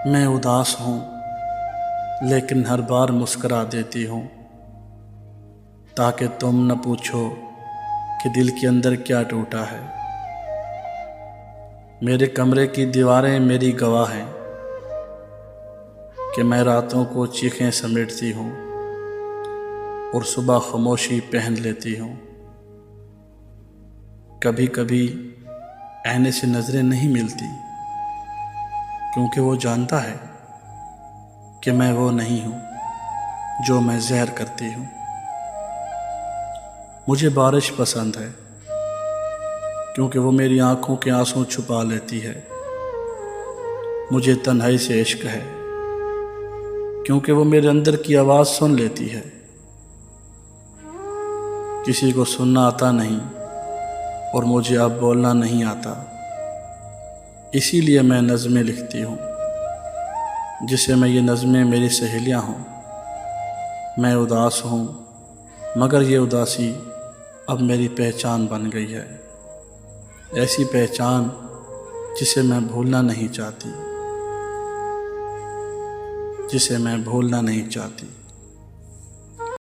मैं उदास हूँ लेकिन हर बार मुस्करा देती हूँ, ताकि तुम न पूछो कि दिल के अंदर क्या टूटा है। मेरे कमरे की दीवारें मेरी गवाह हैं कि मैं रातों को चीखें समेटती हूँ और सुबह खामोशी पहन लेती हूँ। कभी कभी आईने से नज़रें नहीं मिलती, क्योंकि वो जानता है कि मैं वो नहीं हूँ जो मैं ज़हर करती हूँ। मुझे बारिश पसंद है क्योंकि वो मेरी आँखों के आंसू छुपा लेती है। मुझे तन्हाई से इश्क है क्योंकि वो मेरे अंदर की आवाज़ सुन लेती है। किसी को सुनना आता नहीं और मुझे अब बोलना नहीं आता, इसीलिए मैं नज़में लिखती हूँ, जिसे मैं ये नज़में मेरी सहेलियाँ हूँ। मैं उदास हूँ मगर ये उदासी अब मेरी पहचान बन गई है, ऐसी पहचान जिसे मैं भूलना नहीं चाहती, जिसे मैं भूलना नहीं चाहती।